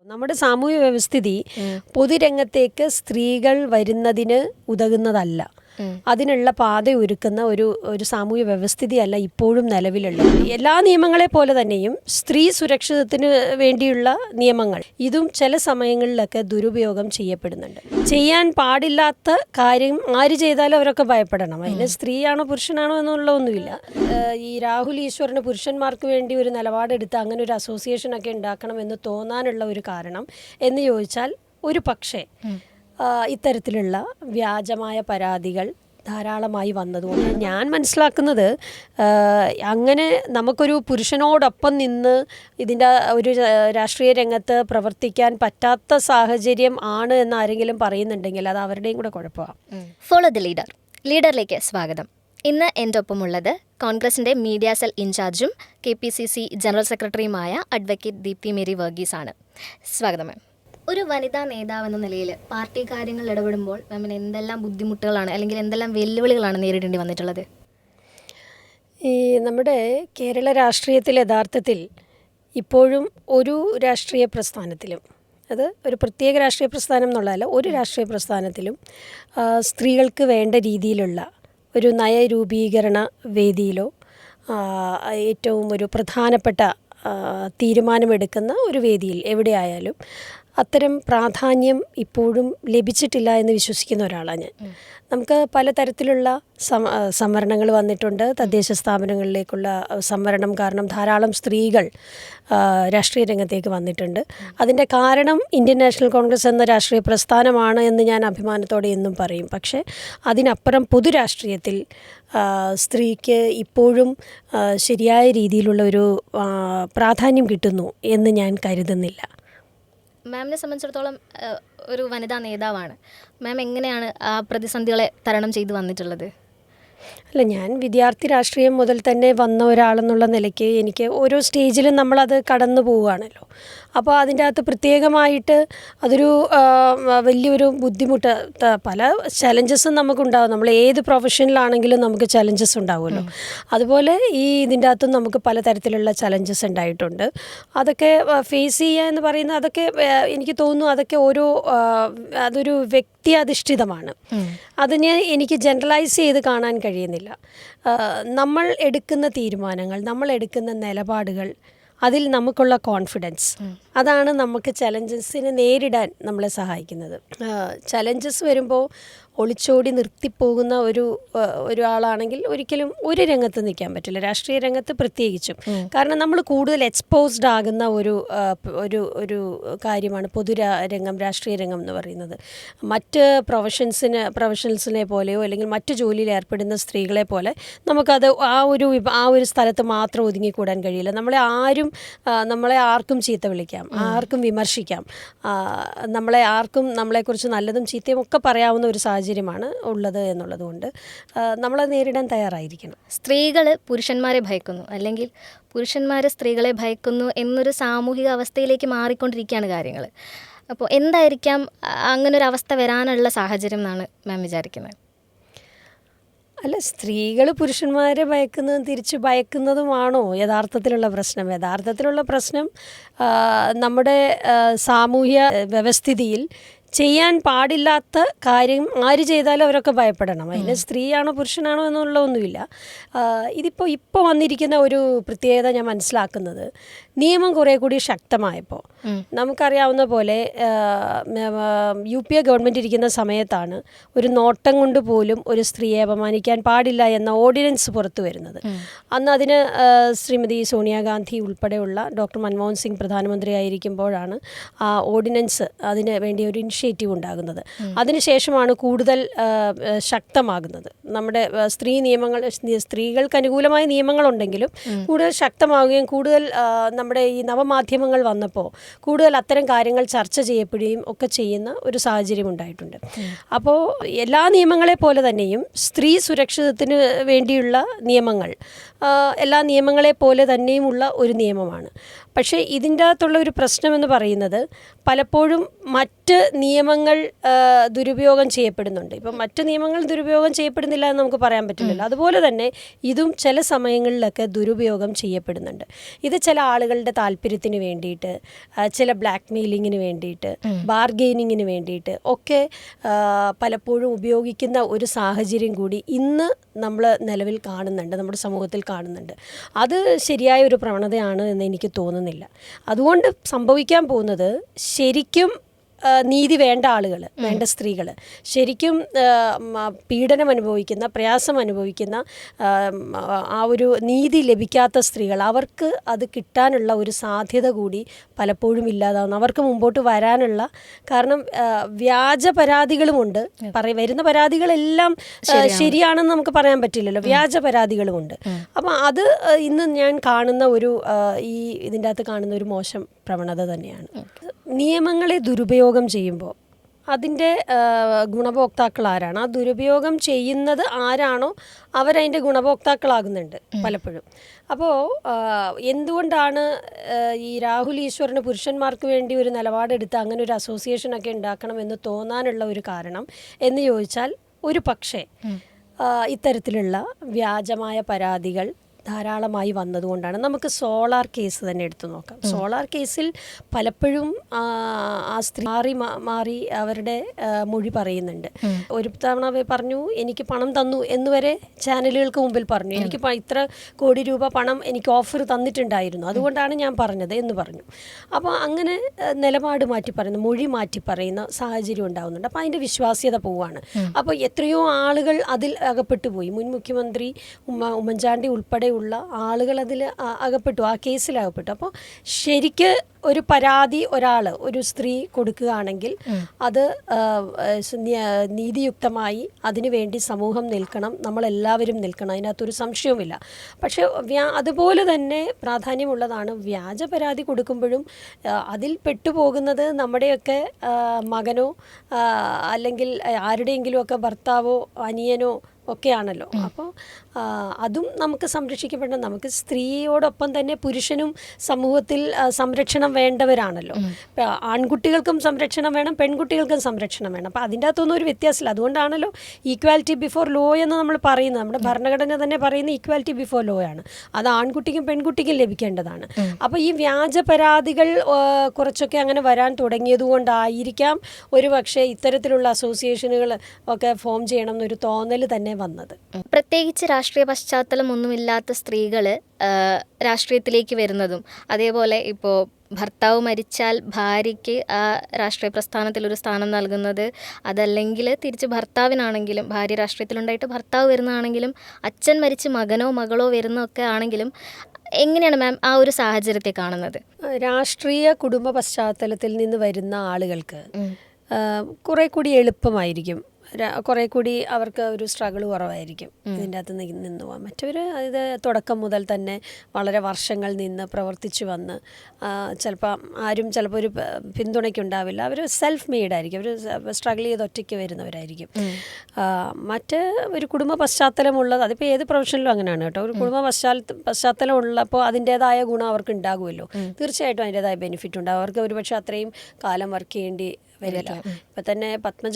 നമ്മുടെ സാമൂഹ്യ വ്യവസ്ഥിതി പൊതുരംഗത്തേക്ക് സ്ത്രീകൾ വരുന്നതിന് ഉതകുന്നതല്ല. അതിനുള്ള പാത ഒരുക്കുന്ന ഒരു സാമൂഹ്യ വ്യവസ്ഥിതിയല്ല ഇപ്പോഴും നിലവിലുള്ളത്. എല്ലാ നിയമങ്ങളെ പോലെ തന്നെയും സ്ത്രീ സുരക്ഷിതത്തിന് വേണ്ടിയുള്ള നിയമങ്ങൾ ഇതും ചില സമയങ്ങളിലൊക്കെ ദുരുപയോഗം ചെയ്യപ്പെടുന്നുണ്ട്. ചെയ്യാൻ പാടില്ലാത്ത കാര്യം ആര് ചെയ്താലും അവരൊക്കെ ഭയപ്പെടണം. അതിന് സ്ത്രീയാണോ പുരുഷനാണോ എന്നുള്ളതൊന്നുമില്ല. ഈ രാഹുൽ ഈശ്വറിന് പുരുഷന്മാർക്ക് വേണ്ടി ഒരു നിലപാടെടുത്ത് അങ്ങനെ ഒരു അസോസിയേഷനൊക്കെ ഉണ്ടാക്കണമെന്ന് തോന്നാനുള്ള ഒരു കാരണം എന്ന് ചോദിച്ചാൽ ഒരു പക്ഷേ ഇത്തരത്തിലുള്ള വ്യാജമായ പരാതികൾ ധാരാളമായി വന്നതുകൊണ്ട് ഞാൻ മനസ്സിലാക്കുന്നത് അങ്ങനെ നമുക്കൊരു പുരുഷനോടൊപ്പം നിന്ന് ഇതിൻ്റെ ഒരു രാഷ്ട്രീയ രംഗത്ത് പ്രവർത്തിക്കാൻ പറ്റാത്ത സാഹചര്യം ആണ് എന്ന് ആരെങ്കിലും പറയുന്നുണ്ടെങ്കിൽ അത് അവരുടെയും കൂടെ കുഴപ്പമാണ്. Follow the leader. ലീഡറിലേക്ക് സ്വാഗതം. ഇന്ന് എൻ്റെ ഒപ്പമുള്ളത് കോൺഗ്രസിൻ്റെ മീഡിയ സെൽ ഇൻചാർജും KPCC ജനറൽ സെക്രട്ടറിയുമായ അഡ്വക്കേറ്റ് ദീപ്തി മേരി വർഗീസ് ആണ്. സ്വാഗതം മാം. ഒരു വനിതാ നേതാവ് എന്ന നിലയിൽ പാർട്ടി കാര്യങ്ങൾ ഇടപെടുമ്പോൾ മാമിന് എന്തെല്ലാം ബുദ്ധിമുട്ടുകളാണ് അല്ലെങ്കിൽ എന്തെല്ലാം വെല്ലുവിളികളാണ് നേരിടേണ്ടി വന്നിട്ടുള്ളത്? ഈ നമ്മുടെ കേരള രാഷ്ട്രീയത്തിൽ യഥാർത്ഥത്തിൽ ഇപ്പോഴും ഒരു രാഷ്ട്രീയ പ്രസ്ഥാനത്തിലും, അത് ഒരു പ്രത്യേക രാഷ്ട്രീയ പ്രസ്ഥാനം എന്നുള്ളതല്ല, ഒരു രാഷ്ട്രീയ പ്രസ്ഥാനത്തിലും സ്ത്രീകൾക്ക് വേണ്ട രീതിയിലുള്ള ഒരു നയരൂപീകരണ വേദിയിലോ ഏറ്റവും ഒരു പ്രധാനപ്പെട്ട തീരുമാനമെടുക്കുന്ന ഒരു വേദിയിൽ എവിടെയായാലും അത്തരം പ്രാധാന്യം ഇപ്പോഴും ലഭിച്ചിട്ടില്ല എന്ന് വിശ്വസിക്കുന്ന ഒരാളാണ് ഞാൻ. നമുക്ക് പലതരത്തിലുള്ള സംവരണങ്ങൾ വന്നിട്ടുണ്ട്. തദ്ദേശ സ്ഥാപനങ്ങളിലേക്കുള്ള സംവരണം കാരണം ധാരാളം സ്ത്രീകൾ രാഷ്ട്രീയ രംഗത്തേക്ക് വന്നിട്ടുണ്ട്. അതിൻ്റെ കാരണം ഇന്ത്യൻ നാഷണൽ കോൺഗ്രസ് എന്ന രാഷ്ട്രീയ പ്രസ്ഥാനമാണ് എന്ന് ഞാൻ അഭിമാനത്തോടെ എന്നും പറയും. പക്ഷേ അതിനപ്പുറം പൊതുരാഷ്ട്രീയത്തിൽ സ്ത്രീക്ക് ഇപ്പോഴും ശരിയായ രീതിയിലുള്ള ഒരു പ്രാധാന്യം കിട്ടുന്നു എന്ന് ഞാൻ കരുതുന്നില്ല. മാമിനെ സംബന്ധിച്ചിടത്തോളം ഒരു വനിതാ നേതാവാണ്. മാം എങ്ങനെയാണ് ആ പ്രതിസന്ധികളെ തരണം ചെയ്തു വന്നിട്ടുള്ളത്? അല്ല, ഞാൻ വിദ്യാർത്ഥി രാഷ്ട്രീയം മുതൽ തന്നെ വന്ന ഒരാളെന്നുള്ള നിലയ്ക്ക് എനിക്ക് ഓരോ സ്റ്റേജിലും നമ്മളത് കടന്നു പോവുകയാണല്ലോ. അപ്പോൾ അതിൻ്റെ അകത്ത് പ്രത്യേകമായിട്ട് അതൊരു വലിയൊരു ബുദ്ധിമുട്ട്, പല ചലഞ്ചസും നമുക്കുണ്ടാകും. നമ്മൾ ഏത് പ്രൊഫഷനിലാണെങ്കിലും നമുക്ക് ചലഞ്ചസ് ഉണ്ടാവുമല്ലോ. അതുപോലെ ഈ ഇതിൻ്റെ അകത്തും നമുക്ക് പലതരത്തിലുള്ള ചലഞ്ചസ് ഉണ്ടായിട്ടുണ്ട്. അതൊക്കെ ഫേസ് ചെയ്യുക എന്ന് പറയുന്നത് അതൊക്കെ എനിക്ക് തോന്നുന്നു അതൊക്കെ അതൊരു വ്യക്തി അധിഷ്ഠിതമാണ്. അതിന് എനിക്ക് ജനറലൈസ് ചെയ്ത് കാണാൻ കഴിയുന്നില്ല. നമ്മൾ എടുക്കുന്ന തീരുമാനങ്ങൾ, നമ്മൾ എടുക്കുന്ന നിലപാടുകൾ, അതിൽ നമുക്കുള്ള കോൺഫിഡൻസ്, അതാണ് നമുക്ക് ചലഞ്ചസിനെ നേരിടാൻ നമ്മളെ സഹായിക്കുന്നത്. ചലഞ്ചസ് വരുമ്പോൾ ഒളിച്ചോടി നിർത്തിപ്പോകുന്ന ഒരാളാണെങ്കിൽ ഒരിക്കലും ഒരു രംഗത്ത് നിൽക്കാൻ പറ്റില്ല, രാഷ്ട്രീയ രംഗത്ത് പ്രത്യേകിച്ചും. കാരണം നമ്മൾ കൂടുതൽ എക്സ്പോസ്ഡ് ആകുന്ന ഒരു കാര്യമാണ് പൊതുരംഗം, രാഷ്ട്രീയ രംഗം എന്ന് പറയുന്നത്. മറ്റ് പ്രൊഫഷണൽസിനെ പോലെയോ അല്ലെങ്കിൽ മറ്റ് ജോലിയിൽ ഏർപ്പെടുന്ന സ്ത്രീകളെ പോലെ നമുക്കത് ആ ഒരു സ്ഥലത്ത് മാത്രം ഒതുങ്ങിക്കൂടാൻ കഴിയില്ല. നമ്മളെ ആർക്കും ചീത്ത വിളിക്കാം, ആർക്കും വിമർശിക്കാം, നമ്മളെക്കുറിച്ച് നല്ലതും ചീത്തയും ഒക്കെ പറയാവുന്ന ഒരു സാഹചര്യമാണ് ഉള്ളത് എന്നുള്ളത് കൊണ്ട് നമ്മളത് നേരിടാൻ തയ്യാറായിരിക്കണം. സ്ത്രീകൾ പുരുഷന്മാരെ ഭയക്കുന്നു അല്ലെങ്കിൽ പുരുഷന്മാർ സ്ത്രീകളെ ഭയക്കുന്നു എന്നൊരു സാമൂഹിക അവസ്ഥയിലേക്ക് മാറിക്കൊണ്ടിരിക്കുകയാണ് കാര്യങ്ങൾ. അപ്പോൾ എന്തായിരിക്കാം അങ്ങനൊരു അവസ്ഥ വരാനുള്ള സാഹചര്യം എന്നാണ് മാം വിചാരിക്കുന്നത്? അല്ല, സ്ത്രീകൾ പുരുഷന്മാരെ ഭയക്കുന്നതും തിരിച്ച് ഭയക്കുന്നതുമാണോ യഥാർത്ഥത്തിലുള്ള പ്രശ്നം? യഥാർത്ഥത്തിലുള്ള പ്രശ്നം നമ്മുടെ സാമൂഹ്യ വ്യവസ്ഥിതിയിൽ ചെയ്യാൻ പാടില്ലാത്ത കാര്യം ആര് ചെയ്താലും അവരൊക്കെ ഭയപ്പെടണം. അതിന് സ്ത്രീയാണോ പുരുഷനാണോ എന്നുള്ളതൊന്നുമില്ല. ഇപ്പോൾ വന്നിരിക്കുന്ന ഒരു പ്രത്യേകത ഞാൻ മനസ്സിലാക്കുന്നത്, നിയമം കുറേ കൂടി ശക്തമായപ്പോൾ നമുക്കറിയാവുന്ന പോലെ UPA ഗവൺമെൻറ് ഇരിക്കുന്ന സമയത്താണ് ഒരു നോട്ടം കൊണ്ട് പോലും ഒരു സ്ത്രീയെ അപമാനിക്കാൻ പാടില്ല എന്ന ഓർഡിനൻസ് പുറത്തു വരുന്നത്. അന്ന് അതിന് ശ്രീമതി സോണിയാഗാന്ധി ഉൾപ്പെടെയുള്ള ഡോക്ടർ മൻമോഹൻ സിംഗ് പ്രധാനമന്ത്രി ആയിരിക്കുമ്പോഴാണ് ആ ഓർഡിനൻസ് അതിന് വേണ്ടി ഒരു ഇനിഷ്യേറ്റീവ് ഉണ്ടാകുന്നത്. അതിനുശേഷമാണ് കൂടുതൽ ശക്തമാകുന്നത്. നമ്മുടെ സ്ത്രീകൾക്ക് അനുകൂലമായ നിയമങ്ങളുണ്ടെങ്കിലും കൂടുതൽ ശക്തമാവുകയും കൂടുതൽ നമ്മുടെ ഈ നവമാധ്യമങ്ങൾ വന്നപ്പോൾ കൂടുതൽ അത്തരം കാര്യങ്ങൾ ചർച്ച ചെയ്യപ്പെടുകയും ഒക്കെ ചെയ്യുന്ന ഒരു സാഹചര്യം ഉണ്ടായിട്ടുണ്ട്. അപ്പോൾ എല്ലാ നിയമങ്ങളെ പോലെ തന്നെയും സ്ത്രീ സുരക്ഷിതത്തിന് വേണ്ടിയുള്ള നിയമങ്ങൾ എല്ലാ നിയമങ്ങളെ പോലെ തന്നെയുമുള്ള ഒരു നിയമമാണ്. പക്ഷേ ഇതിൻ്റെ അകത്തുള്ള ഒരു പ്രശ്നമെന്ന് പറയുന്നത് പലപ്പോഴും മറ്റ് നിയമങ്ങൾ ദുരുപയോഗം ചെയ്യപ്പെടുന്നുണ്ട്. ഇപ്പം മറ്റ് നിയമങ്ങൾ ദുരുപയോഗം ചെയ്യപ്പെടുന്നില്ല എന്ന് നമുക്ക് പറയാൻ പറ്റില്ലല്ലോ. അതുപോലെ തന്നെ ഇതും ചില സമയങ്ങളിലൊക്കെ ദുരുപയോഗം ചെയ്യപ്പെടുന്നുണ്ട്. ഇത് ചില ആളുകളുടെ താല്പര്യത്തിന് വേണ്ടിയിട്ട്, ചില ബ്ലാക്ക് മെയിലിങ്ങിന് വേണ്ടിയിട്ട്, ബാർഗെയിനിങ്ങിന് വേണ്ടിയിട്ട് ഒക്കെ പലപ്പോഴും ഉപയോഗിക്കുന്ന ഒരു സാഹചര്യം കൂടി ഇന്ന് നമ്മൾ നിലവിൽ കാണുന്നുണ്ട്, നമ്മുടെ സമൂഹത്തിൽ കാണുന്നുണ്ട്. അത് ശരിയായ ഒരു പ്രവണതയാണ് എന്ന് എനിക്ക് തോന്നുന്നില്ല. അതുകൊണ്ട് സംഭവിക്കാൻ പോകുന്നത് ശരിക്കും നീതി വേണ്ട ആളുകൾ, വേണ്ട സ്ത്രീകൾ, ശരിക്കും പീഡനം അനുഭവിക്കുന്ന, പ്രയാസം അനുഭവിക്കുന്ന, ആ ഒരു നീതി ലഭിക്കാത്ത സ്ത്രീകൾ, അവർക്ക് അത് കിട്ടാനുള്ള ഒരു സാധ്യത കൂടി പലപ്പോഴും ഇല്ലാതാവുന്നു. അവർക്ക് മുമ്പോട്ട് വരാനുള്ള, കാരണം വ്യാജ പരാതികളുമുണ്ട്. വരുന്ന പരാതികളെല്ലാം ശരിയാണെന്ന് നമുക്ക് പറയാൻ പറ്റില്ലല്ലോ, വ്യാജ പരാതികളുമുണ്ട്. അപ്പം അത് ഇന്ന് ഞാൻ കാണുന്ന ഒരു ഇതിൻ്റെ അകത്ത് കാണുന്ന ഒരു മോശം പ്രവണത തന്നെയാണ്. നിയമങ്ങളെ ദുരുപയോഗം ചെയ്യുമ്പോൾ അതിൻ്റെ ഗുണഭോക്താക്കൾ ആരാണ്? ആ ദുരുപയോഗം ചെയ്യുന്നത് ആരാണോ അവരതിൻ്റെ ഗുണഭോക്താക്കളാകുന്നുണ്ട് പലപ്പോഴും. അപ്പോൾ എന്തുകൊണ്ടാണ് ഈ രാഹുൽ ഈശ്വറിന് പുരുഷന്മാർക്ക് വേണ്ടി ഒരു നിലപാടെടുത്ത് അങ്ങനെ ഒരു അസോസിയേഷനൊക്കെ ഉണ്ടാക്കണമെന്ന് തോന്നാനുള്ള ഒരു കാരണം എന്ന് ചോദിച്ചാൽ, ഒരു പക്ഷേ ഇത്തരത്തിലുള്ള വ്യാജമായ പരാതികൾ ധാരാളമായി വന്നതുകൊണ്ടാണ്. നമുക്ക് സോളാർ കേസ് തന്നെ എടുത്തു നോക്കാം. സോളാർ കേസിൽ പലപ്പോഴും ആ സ്ത്രീ മാറി അവരുടെ മൊഴി പറയുന്നുണ്ട്. ഒരു തവണ പറഞ്ഞു, എനിക്ക് പണം തന്നു എന്ന് വരെ ചാനലുകൾക്ക് മുമ്പിൽ പറഞ്ഞു. എനിക്ക് ഇത്ര കോടി രൂപ പണം എനിക്ക് ഓഫർ തന്നിട്ടുണ്ടായിരുന്നു, അതുകൊണ്ടാണ് ഞാൻ പറഞ്ഞത് എന്ന് പറഞ്ഞു. അപ്പോൾ അങ്ങനെ നിലപാട് മാറ്റി പറയുന്ന, മൊഴി മാറ്റി പറയുന്ന സാഹചര്യം ഉണ്ടാകുന്നുണ്ട്. അപ്പോൾ അതിൻ്റെ വിശ്വാസ്യത പോവുകയാണ്. അപ്പോൾ എത്രയോ ആളുകൾ അതിൽ അകപ്പെട്ടു പോയി. മുൻ മുഖ്യമന്ത്രി ഉമ്മൻചാണ്ടി ഉൾപ്പെടെ ഉള്ള ആളുകൾ അതിൽ അകപ്പെട്ടു, ആ കേസിൽ അകപ്പെട്ടു. അപ്പോൾ ശരിക്ക് ഒരു പരാതി ഒരു സ്ത്രീ കൊടുക്കുകയാണെങ്കിൽ അത് നീതിയുക്തമായി അതിനുവേണ്ടി സമൂഹം നിൽക്കണം, നമ്മളെല്ലാവരും നിൽക്കണം, അതിനകത്തൊരു സംശയവുമില്ല. പക്ഷേ അതുപോലെ തന്നെ പ്രാധാന്യമുള്ളതാണ് വ്യാജ പരാതി കൊടുക്കുമ്പോഴും അതിൽ പെട്ടുപോകുന്നത് നമ്മുടെയൊക്കെ മകനോ അല്ലെങ്കിൽ ആരുടെയെങ്കിലുമൊക്കെ ഭർത്താവോ അനിയനോ ഒക്കെയാണല്ലോ. അപ്പോൾ അതും നമുക്ക് സംരക്ഷിക്കപ്പെടണം. നമുക്ക് സ്ത്രീയോടൊപ്പം തന്നെ പുരുഷനും സമൂഹത്തിൽ സംരക്ഷണം വേണ്ടവരാണല്ലോ. ആൺകുട്ടികൾക്കും സംരക്ഷണം വേണം, പെൺകുട്ടികൾക്കും സംരക്ഷണം വേണം. അപ്പോൾ അതിൻ്റെ അകത്തൊന്നും ഒരു വ്യത്യാസമില്ല. അതുകൊണ്ടാണല്ലോ ഈക്വാലിറ്റി ബിഫോർ ലോ എന്ന് നമ്മൾ പറയുന്നത്. നമ്മുടെ ഭരണഘടന തന്നെ പറയുന്ന ഈക്വാലിറ്റി ബിഫോർ ലോ ആണ്. അത് ആൺകുട്ടിക്കും പെൺകുട്ടിക്കും ലഭിക്കേണ്ടതാണ്. അപ്പോൾ ഈ വ്യാജ പരാതികൾ കുറച്ചൊക്കെ അങ്ങനെ വരാൻ തുടങ്ങിയതുകൊണ്ടായിരിക്കാം ഒരു പക്ഷേ ഇത്തരത്തിലുള്ള അസോസിയേഷനുകൾ ഒക്കെ ഫോം ചെയ്യണം എന്നൊരു തോന്നൽ തന്നെ വന്നത്. പ്രത്യേകിച്ച് രാഷ്ട്രീയ പശ്ചാത്തലം ഒന്നുമില്ലാത്ത സ്ത്രീകൾ രാഷ്ട്രീയത്തിലേക്ക് വരുന്നതും, അതേപോലെ ഇപ്പോൾ ഭർത്താവ് മരിച്ചാൽ ഭാര്യയ്ക്ക് ആ രാഷ്ട്രീയ പ്രസ്ഥാനത്തിൽ ഒരു സ്ഥാനം നൽകുന്നത്, അതല്ലെങ്കിൽ തിരിച്ച് ഭർത്താവിനാണെങ്കിലും, ഭാര്യ രാഷ്ട്രീയത്തിലുണ്ടായിട്ട് ഭർത്താവ് വരുന്നതാണെങ്കിലും, അച്ഛൻ മരിച്ച് മകനോ മകളോ വരുന്നതൊക്കെ ആണെങ്കിലും, എങ്ങനെയാണ് മാം ആ ഒരു സാഹചര്യത്തെ കാണുന്നത്? രാഷ്ട്രീയ കുടുംബ പശ്ചാത്തലത്തിൽ നിന്ന് വരുന്ന ആളുകൾക്ക് കുറെ കൂടി എളുപ്പമായിരിക്കും, കുറെ കൂടി അവർക്ക് ഒരു സ്ട്രഗിൾ കുറവായിരിക്കും ഇതിൻ്റെ അകത്ത് നിന്ന് പോകാൻ. മറ്റവർ ഇത് തുടക്കം മുതൽ തന്നെ വളരെ വർഷങ്ങൾ നിന്ന് പ്രവർത്തിച്ചു വന്ന് ചിലപ്പോൾ ഒരു പിന്തുണയ്ക്കുണ്ടാവില്ല. അവർ സെൽഫ് മെയ്ഡായിരിക്കും, അവർ സ്ട്രഗിൾ ചെയ്ത് ഒറ്റയ്ക്ക് വരുന്നവരായിരിക്കും. മറ്റ് ഒരു കുടുംബ പശ്ചാത്തലമുള്ളത്, അതിപ്പോൾ ഏത് പ്രൊഫഷനിലും അങ്ങനെയാണ് കേട്ടോ. ഒരു കുടുംബ പശ്ചാത്തലം ഉള്ളപ്പോൾ അതിൻ്റേതായ ഗുണം അവർക്ക് ഉണ്ടാകുമല്ലോ. തീർച്ചയായിട്ടും അതിൻ്റേതായ ബെനിഫിറ്റ് ഉണ്ടാകും. അവർക്ക് ഒരുപക്ഷെ അത്രയും കാലം വർക്ക് ചെയ്യേണ്ടി വരില്ല. ഇപ്പം തന്നെ പത്മജ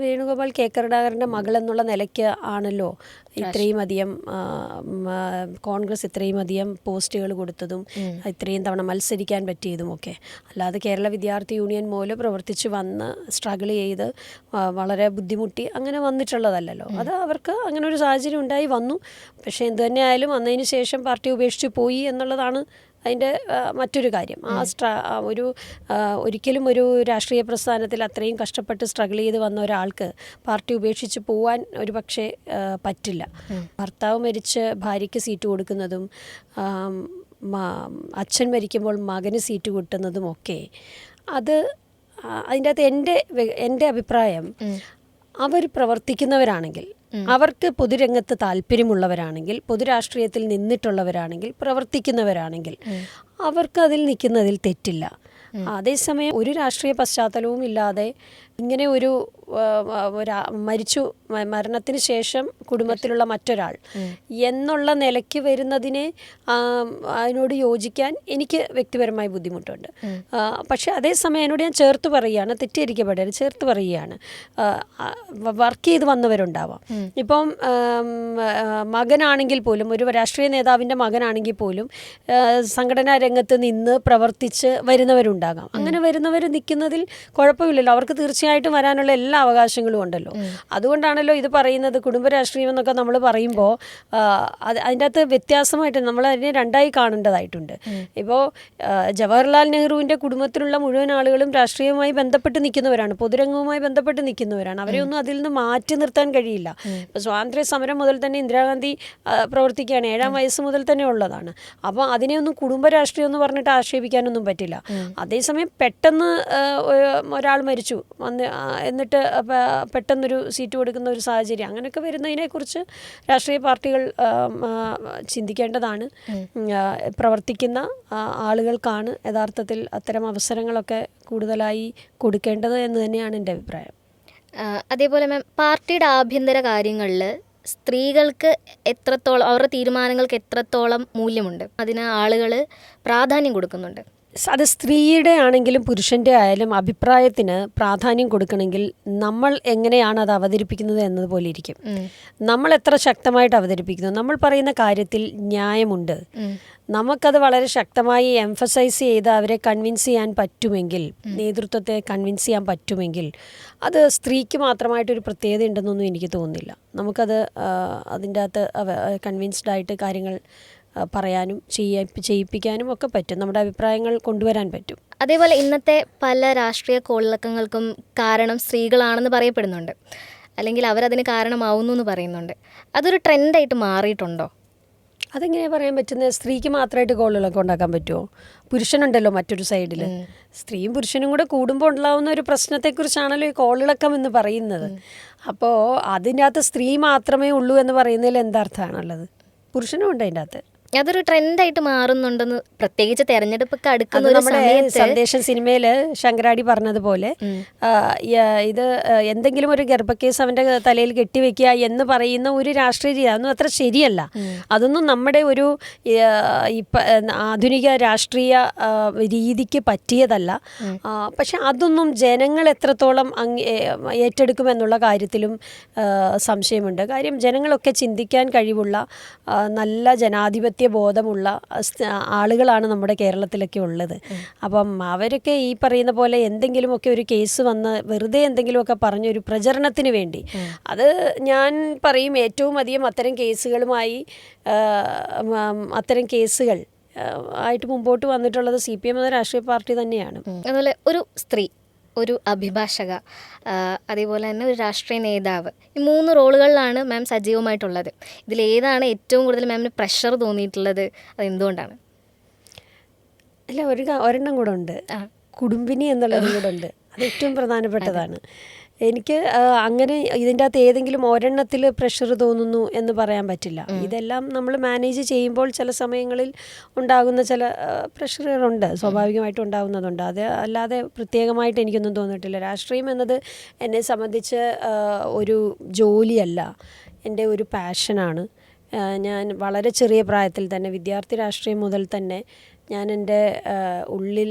വേണുഗോപാൽ കെ കരുണാകരൻ്റെ മകൾ എന്നുള്ള നിലയ്ക്ക് ആണല്ലോ ഇത്രയും അധികം കോൺഗ്രസ് ഇത്രയും അധികം പോസ്റ്റുകൾ കൊടുത്തതും ഇത്രയും തവണ മത്സരിക്കാൻ പറ്റിയതുമൊക്കെ. അല്ലാതെ കേരള വിദ്യാർത്ഥി യൂണിയൻ മൂലം പ്രവർത്തിച്ച് വന്ന് സ്ട്രഗിൾ ചെയ്ത് വളരെ ബുദ്ധിമുട്ടി അങ്ങനെ വന്നിട്ടുള്ളതല്ലല്ലോ. അത് അവർക്ക് അങ്ങനെ ഒരു സാഹചര്യം ഉണ്ടായി വന്നു. പക്ഷേ എന്തു തന്നെ ആയാലും വന്നതിന് ശേഷം പാർട്ടി ഉപേക്ഷിച്ച് പോയി എന്നുള്ളതാണ് അതിൻ്റെ മറ്റൊരു കാര്യം. ഒരിക്കലും ഒരു രാഷ്ട്രീയ പ്രസ്ഥാനത്തിൽ അത്രയും കഷ്ടപ്പെട്ട് സ്ട്രഗിൾ ചെയ്ത് വന്ന ഒരാൾക്ക് പാർട്ടി ഉപേക്ഷിച്ച് പോകാൻ ഒരു പക്ഷേ പറ്റില്ല. ഭർത്താവ് മരിച്ച് ഭാര്യയ്ക്ക് സീറ്റ് കൊടുക്കുന്നതും അച്ഛൻ മരിക്കുമ്പോൾ മകന് സീറ്റ് കിട്ടുന്നതുമൊക്കെ അതിൻ്റെ അകത്ത് എൻ്റെ അഭിപ്രായം, അവർ പ്രവർത്തിക്കുന്നവരാണെങ്കിൽ, അവർക്ക് പൊതുരംഗത്ത് താല്പര്യമുള്ളവരാണെങ്കിൽ, പൊതുരാഷ്ട്രീയത്തിൽ നിന്നിട്ടുള്ളവരാണെങ്കിൽ, പ്രവർത്തിക്കുന്നവരാണെങ്കിൽ അവർക്ക് അതിൽ നിൽക്കുന്നതിൽ തെറ്റില്ല. അതേസമയം ഒരു രാഷ്ട്രീയ പശ്ചാത്തലവും ഇല്ലാതെ ഇങ്ങനെ മരണത്തിന് ശേഷം കുടുംബത്തിലുള്ള മറ്റൊരാൾ എന്നുള്ള നിലയ്ക്ക് വരുന്നതിനെ അതിനോട് യോജിക്കാൻ എനിക്ക് വ്യക്തിപരമായി ബുദ്ധിമുട്ടുണ്ട്. പക്ഷേ അതേസമയം എന്നോട് ഞാൻ ചേർത്ത് പറയുകയാണ്, തെറ്റിദ്ധരിക്കപ്പെടരുത്, ചേർത്ത് പറയുകയാണ്. വർക്ക് ചെയ്ത് വന്നവരുണ്ടാവാം. ഇപ്പം മകനാണെങ്കിൽ പോലും, ഒരു രാഷ്ട്രീയ നേതാവിൻ്റെ മകനാണെങ്കിൽ പോലും സംഘടനാ രംഗത്ത് നിന്ന് പ്രവർത്തിച്ച് വരുന്നവരുണ്ടാകാം. അങ്ങനെ വരുന്നവർ നിൽക്കുന്നതിൽ കുഴപ്പമില്ലല്ലോ. അവർക്ക് തീർച്ചയായിട്ടും വരാനുള്ള എല്ലാ അവകാശങ്ങളും ഉണ്ടല്ലോ. അതുകൊണ്ടാണല്ലോ ഇത് പറയുന്നത്. കുടുംബ രാഷ്ട്രീയം എന്നൊക്കെ നമ്മൾ പറയുമ്പോൾ അതിൻ്റെ അകത്ത് വ്യത്യാസമായിട്ട് നമ്മൾ അതിനെ രണ്ടായി കാണേണ്ടതായിട്ടുണ്ട്. ഇപ്പോൾ ജവഹർലാൽ നെഹ്റുവിൻ്റെ കുടുംബത്തിലുള്ള മുഴുവൻ ആളുകളും രാഷ്ട്രീയവുമായി ബന്ധപ്പെട്ട് നിൽക്കുന്നവരാണ്, പൊതുരംഗവുമായി ബന്ധപ്പെട്ട് നിൽക്കുന്നവരാണ്. അവരെയൊന്നും അതിൽ നിന്ന് മാറ്റി നിർത്താൻ കഴിയില്ല. ഇപ്പോൾ സ്വാതന്ത്ര്യ സമരം മുതൽ തന്നെ ഇന്ദിരാഗാന്ധി പ്രവർത്തിക്കുകയാണ്, 7-ാം വയസ്സ് മുതൽ തന്നെ ഉള്ളതാണ്. അപ്പോൾ അതിനെയൊന്നും കുടുംബ രാഷ്ട്രീയം എന്ന് പറഞ്ഞിട്ട് ആക്ഷേപിക്കാനൊന്നും പറ്റില്ല. അതേസമയം പെട്ടെന്ന് ഒരാൾ മരിച്ചു എന്നിട്ട് പെട്ടെന്നൊരു സീറ്റ് കൊടുക്കുന്ന ഒരു സാഹചര്യം, അങ്ങനെയൊക്കെ വരുന്നതിനെക്കുറിച്ച് രാഷ്ട്രീയ പാർട്ടികൾ ചിന്തിക്കേണ്ടതാണ്. പ്രവർത്തിക്കുന്ന ആളുകൾക്കാണ് യഥാർത്ഥത്തിൽ അത്തരം അവസരങ്ങളൊക്കെ കൂടുതലായി കൊടുക്കേണ്ടത് എന്ന് തന്നെയാണ് എൻ്റെ അഭിപ്രായം. അതേപോലെ മാം, പാർട്ടിയുടെ ആഭ്യന്തര കാര്യങ്ങളിൽ സ്ത്രീകൾക്ക് എത്രത്തോളം, അവരുടെ തീരുമാനങ്ങൾക്ക് എത്രത്തോളം മൂല്യമുണ്ട്, അതിന് ആളുകൾ പ്രാധാന്യം കൊടുക്കുന്നുണ്ട്? അത് സ്ത്രീയുടെ ആണെങ്കിലും പുരുഷൻ്റെ ആയാലും അഭിപ്രായത്തിന് പ്രാധാന്യം കൊടുക്കണമെങ്കിൽ നമ്മൾ എങ്ങനെയാണ് അത് അവതരിപ്പിക്കുന്നത് എന്നതുപോലെ ഇരിക്കും. നമ്മൾ എത്ര ശക്തമായിട്ട് അവതരിപ്പിക്കുന്നു, നമ്മൾ പറയുന്ന കാര്യത്തിൽ ന്യായമുണ്ട്, നമുക്കത് വളരെ ശക്തമായി എംഫസൈസ് ചെയ്ത് അവരെ കൺവിൻസ് ചെയ്യാൻ പറ്റുമെങ്കിൽ, നേതൃത്വത്തെ കൺവിൻസ് ചെയ്യാൻ പറ്റുമെങ്കിൽ, അത് സ്ത്രീക്ക് മാത്രമായിട്ടൊരു പ്രത്യേകത ഉണ്ടെന്നൊന്നും എനിക്ക് തോന്നുന്നില്ല. നമുക്കത് അതിൻ്റെ അകത്ത് കൺവിൻസ്ഡായിട്ട് കാര്യങ്ങൾ പറയാനും ചെയ്യിപ്പിക്കാനും ഒക്കെ പറ്റും, നമ്മുടെ അഭിപ്രായങ്ങൾ കൊണ്ടുവരാൻ പറ്റും. അതേപോലെ ഇന്നത്തെ പല രാഷ്ട്രീയ കോളിളക്കങ്ങൾക്കും കാരണം സ്ത്രീകളാണെന്ന് പറയപ്പെടുന്നുണ്ട്, അല്ലെങ്കിൽ അവരതിന് കാരണമാവുന്നു എന്ന് പറയുന്നുണ്ട്. അതൊരു ട്രെൻഡായിട്ട് മാറിയിട്ടുണ്ടോ? അതെങ്ങനെയാണ് പറയാൻ പറ്റുന്നത്? സ്ത്രീക്ക് മാത്രമായിട്ട് കോളിളക്കം ഉണ്ടാക്കാൻ പറ്റുമോ? പുരുഷനുണ്ടല്ലോ മറ്റൊരു സൈഡിൽ. സ്ത്രീയും പുരുഷനും കൂടെ കൂടുമ്പോൾ ഉണ്ടാകുന്ന ഒരു പ്രശ്നത്തെക്കുറിച്ചാണല്ലോ ഈ കോളിളക്കം എന്ന് പറയുന്നത്. അപ്പോൾ അതിൻ്റെ അകത്ത് സ്ത്രീ മാത്രമേ ഉള്ളൂ എന്ന് പറയുന്നതിൽ എന്താർത്ഥമാണുള്ളത്? പുരുഷനും ഉണ്ട് അതിൻ്റെ അകത്ത്. അതൊരു ട്രെൻഡായിട്ട് മാറുന്നുണ്ടെന്ന്, പ്രത്യേകിച്ച് തെരഞ്ഞെടുപ്പൊക്കെ അടുക്കുന്ന നമ്മുടെ സന്ദേശം സിനിമയിൽ ശങ്കരാടി പറഞ്ഞതുപോലെ ഇത് എന്തെങ്കിലും ഒരു ഗർഭക്കേസ് അവൻ്റെ തലയിൽ കെട്ടിവെക്കുക എന്ന് പറയുന്ന ഒരു രാഷ്ട്രീയ രീതി അതൊന്നും അത്ര ശരിയല്ല. അതൊന്നും നമ്മുടെ ഒരു ആധുനിക രാഷ്ട്രീയ രീതിക്ക് പറ്റിയതല്ല. പക്ഷെ അതൊന്നും ജനങ്ങൾ എത്രത്തോളം ഏറ്റെടുക്കുമെന്നുള്ള കാര്യത്തിലും സംശയമുണ്ട്. കാര്യം ജനങ്ങളൊക്കെ ചിന്തിക്കാൻ കഴിവുള്ള നല്ല ജനാധിപത്യ ബോധമുള്ള ആളുകളാണ് നമ്മുടെ കേരളത്തിലൊക്കെ ഉള്ളത്. അപ്പം അവരൊക്കെ ഈ പറയുന്ന പോലെ എന്തെങ്കിലുമൊക്കെ ഒരു കേസ് വന്ന് വെറുതെ എന്തെങ്കിലുമൊക്കെ പറഞ്ഞൊരു പ്രചരണത്തിന് വേണ്ടി, അത് ഞാൻ പറയും ഏറ്റവും അധികം അത്തരം കേസുകൾ ആയിട്ട് മുമ്പോട്ട് വന്നിട്ടുള്ളത് CPM എന്ന രാഷ്ട്രീയ പാർട്ടി തന്നെയാണ്. അതുപോലെ ഒരു സ്ത്രീ, ഒരു അഭിഭാഷക, അതേപോലെ തന്നെ ഒരു രാഷ്ട്രീയ നേതാവ്, ഈ 3 റോളുകളിലാണ് മാം സജീവമായിട്ടുള്ളത്. ഇതിലേതാണ് ഏറ്റവും കൂടുതൽ മാമിന് പ്രഷർ തോന്നിയിട്ടുള്ളത്? അതെന്തുകൊണ്ടാണ്? അല്ല, ഒരെണ്ണം കൂടെ ഉണ്ട്, കുടുംബിനി എന്നുള്ളതും കൂടെ ഉണ്ട്. അത് ഏറ്റവും പ്രധാനപ്പെട്ടതാണ്. എനിക്ക് അങ്ങനെ ഇതിൻ്റെ അകത്ത് ഏതെങ്കിലും ഒരെണ്ണത്തിൽ പ്രഷർ തോന്നുന്നു എന്ന് പറയാൻ പറ്റില്ല. ഇതെല്ലാം നമ്മൾ മാനേജ് ചെയ്യുമ്പോൾ ചില സമയങ്ങളിൽ ഉണ്ടാകുന്ന ചില പ്രഷറുകളുണ്ട്, സ്വാഭാവികമായിട്ടും ഉണ്ടാകുന്നതുണ്ട്. അത് അല്ലാതെ പ്രത്യേകമായിട്ട് എനിക്കൊന്നും തോന്നിയിട്ടില്ല. രാഷ്ട്രീയം എന്നത് എന്നെ സംബന്ധിച്ച് ഒരു ജോലിയല്ല, എൻ്റെ ഒരു പാഷനാണ്. ഞാൻ വളരെ ചെറിയ പ്രായത്തിൽ തന്നെ, വിദ്യാർത്ഥി രാഷ്ട്രീയം മുതൽ തന്നെ ഞാൻ എൻ്റെ ഉള്ളിൽ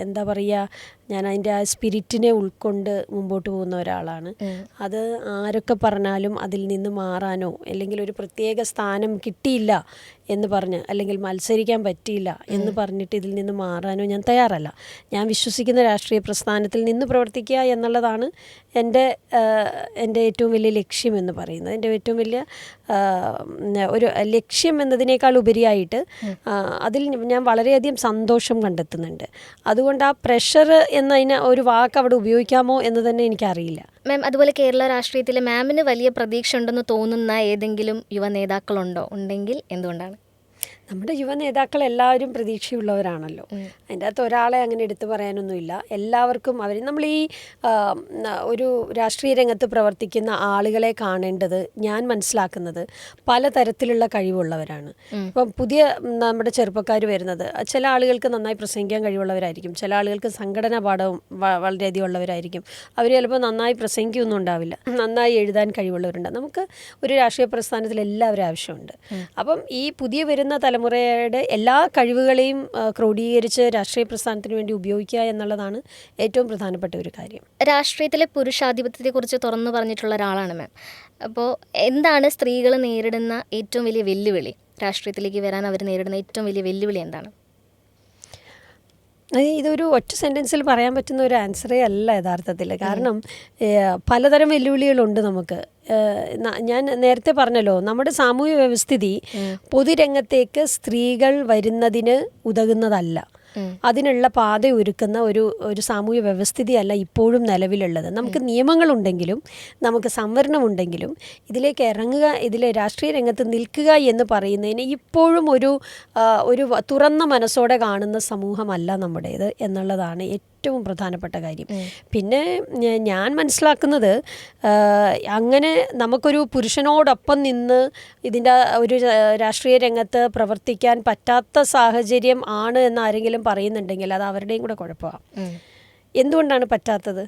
എന്താ പറയുക, ഞാൻ അതിൻ്റെ ആ സ്പിരിറ്റിനെ ഉൾക്കൊണ്ട് മുമ്പോട്ട് പോകുന്ന ഒരാളാണ്. അത് ആരൊക്കെ പറഞ്ഞാലും അതിൽ നിന്ന് മാറാനോ അല്ലെങ്കിൽ ഒരു പ്രത്യേക സ്ഥാനം കിട്ടിയില്ല എന്ന് പറഞ്ഞ്, അല്ലെങ്കിൽ മത്സരിക്കാൻ പറ്റിയില്ല എന്ന് പറഞ്ഞിട്ട് ഇതിൽ നിന്ന് മാറാനോ ഞാൻ തയ്യാറല്ല. ഞാൻ വിശ്വസിക്കുന്ന രാഷ്ട്രീയ പ്രസ്ഥാനത്തിൽ നിന്ന് പ്രവർത്തിക്കുക എന്നുള്ളതാണ് എൻ്റെ ഏറ്റവും വലിയ ലക്ഷ്യം എന്ന് പറയുന്നത്. എൻ്റെ ഏറ്റവും വലിയ ഒരു ലക്ഷ്യം എന്നതിനേക്കാൾ ഉപരിയായിട്ട് അതിൽ ഞാൻ വളരെയധികം സന്തോഷം കണ്ടെത്തുന്നുണ്ട്. അതുകൊണ്ട് ആ പ്രഷർ എന്നതിന് ഒരു വാക്ക് അവിടെ ഉപയോഗിക്കാമോ എന്ന് തന്നെ എനിക്കറിയില്ല. മാം, അതുപോലെ കേരള രാഷ്ട്രീയത്തിൽ മാമിന് വലിയ പ്രതീക്ഷ ഉണ്ടെന്ന് തോന്നുന്ന ഏതെങ്കിലും യുവ നേതാക്കളുണ്ടോ? ഉണ്ടെങ്കിൽ എന്തുകൊണ്ടാണ്? നമ്മുടെ യുവ നേതാക്കൾ എല്ലാവരും പ്രതീക്ഷയുള്ളവരാണല്ലോ. അതിൻ്റെ അകത്ത് ഒരാളെ അങ്ങനെ എടുത്തു പറയാനൊന്നുമില്ല. എല്ലാവർക്കും നമ്മൾ ഈ ഒരു രാഷ്ട്രീയ രംഗത്ത് പ്രവർത്തിക്കുന്ന ആളുകളെ കാണേണ്ടത്, ഞാൻ മനസ്സിലാക്കുന്നത്, പലതരത്തിലുള്ള കഴിവുള്ളവരാണ്. ഇപ്പം പുതിയ നമ്മുടെ ചെറുപ്പക്കാർ വരുന്നത്, ചില ആളുകൾക്ക് നന്നായി പ്രസംഗിക്കാൻ കഴിവുള്ളവരായിരിക്കും, ചില ആളുകൾക്ക് സംഘടനാ പാഠവും വളരെയധികം ഉള്ളവരായിരിക്കും. അവർ ചിലപ്പോൾ നന്നായി പ്രസംഗിക്കൊന്നും ഉണ്ടാവില്ല, നന്നായി എഴുതാൻ കഴിവുള്ളവരുണ്ട്. നമുക്ക് ഒരു രാഷ്ട്രീയ പ്രസ്ഥാനത്തിൽ എല്ലാവരും ആവശ്യമുണ്ട്. അപ്പം ഈ പുതിയ വരുന്ന തലമുറയുടെ എല്ലാ കഴിവുകളെയും ക്രോഡീകരിച്ച് രാഷ്ട്രീയ പ്രസ്ഥാനത്തിന് വേണ്ടി ഉപയോഗിക്കുക എന്നുള്ളതാണ് ഏറ്റവും പ്രധാനപ്പെട്ട ഒരു കാര്യം. രാഷ്ട്രീയത്തിലെ പുരുഷാധിപത്യത്തെക്കുറിച്ച് തുറന്നു പറഞ്ഞിട്ടുള്ള ഒരാളാണ് മാം. അപ്പോൾ എന്താണ് സ്ത്രീകൾ നേരിടുന്ന ഏറ്റവും വലിയ വെല്ലുവിളി? രാഷ്ട്രീയത്തിലേക്ക് വരാൻ അവർ നേരിടുന്ന ഏറ്റവും വലിയ വെല്ലുവിളി എന്താണ്? ഇതൊരു ഒറ്റ സെൻറ്റൻസിൽ പറയാൻ പറ്റുന്ന ഒരു ആൻസറേ അല്ല യഥാർത്ഥത്തിൽ. കാരണം പലതരം വെല്ലുവിളികളുണ്ട് നമുക്ക്. ഞാൻ നേരത്തെ പറഞ്ഞല്ലോ, നമ്മുടെ സാമൂഹ്യ വ്യവസ്ഥിതി പൊതുരംഗത്തേക്ക് സ്ത്രീകൾ വരുന്നതിന് ഉതകുന്നതല്ല. അതിനുള്ള പാത ഒരുക്കുന്ന ഒരു സാമൂഹ്യ വ്യവസ്ഥിതിയല്ല ഇപ്പോഴും നിലവിലുള്ളത്. നമുക്ക് നിയമങ്ങളുണ്ടെങ്കിലും നമുക്ക് സംവരണമുണ്ടെങ്കിലും ഇതിലേക്ക് ഇറങ്ങുക, ഇതിലെ രാഷ്ട്രീയ രംഗത്ത് നിൽക്കുക എന്ന് പറയുന്നതിന് ഇപ്പോഴും ഒരു തുറന്ന മനസ്സോടെ കാണുന്ന സമൂഹമല്ല നമ്മുടേത് എന്നുള്ളതാണ് ഏറ്റവും പ്രധാനപ്പെട്ട കാര്യം. പിന്നെ ഞാൻ മനസ്സിലാക്കുന്നത്, അങ്ങനെ നമുക്കൊരു പുരുഷനോടൊപ്പം നിന്ന് ഇതിൻ്റെ ഒരു രാഷ്ട്രീയ രംഗത്ത് പ്രവർത്തിക്കാൻ പറ്റാത്ത സാഹചര്യം ആണ് എന്ന് ആരെങ്കിലും പറയുന്നുണ്ടെങ്കിൽ അത് അവരുടെയും കൂടെ കുഴപ്പമാണ്. എന്തുകൊണ്ടാണ് പറ്റാത്തത്?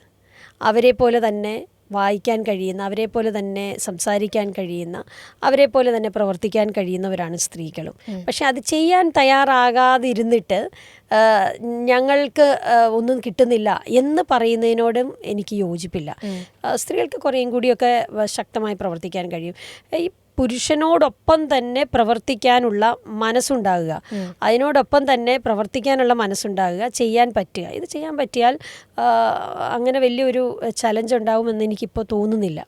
അവരെ പോലെ തന്നെ വായിക്കാൻ കഴിയുന്ന, അവരെ പോലെ തന്നെ സംസാരിക്കാൻ കഴിയുന്ന, അവരെ പോലെ തന്നെ പ്രവർത്തിക്കാൻ കഴിയുന്നവരാണ് സ്ത്രീകളും. പക്ഷെ അത് ചെയ്യാൻ തയ്യാറാകാതിരുന്നിട്ട് ഞങ്ങൾക്ക് ഒന്നും കിട്ടുന്നില്ല എന്ന് പറയുന്നതിനോടും എനിക്ക് യോജിപ്പില്ല. സ്ത്രീകൾക്ക് കുറേയും കൂടിയൊക്കെ ശക്തമായി പ്രവർത്തിക്കാൻ കഴിയും. ഈ പുരുഷനോടൊപ്പം തന്നെ പ്രവർത്തിക്കാനുള്ള മനസ്സുണ്ടാകുക, അതിനോടൊപ്പം തന്നെ പ്രവർത്തിക്കാനുള്ള മനസ്സുണ്ടാകുക, ചെയ്യാൻ പറ്റുക. ഇത് ചെയ്യാൻ പറ്റിയാൽ അങ്ങനെ വലിയൊരു ചലഞ്ച് ഉണ്ടാകുമെന്ന് എനിക്കിപ്പോൾ തോന്നുന്നില്ല.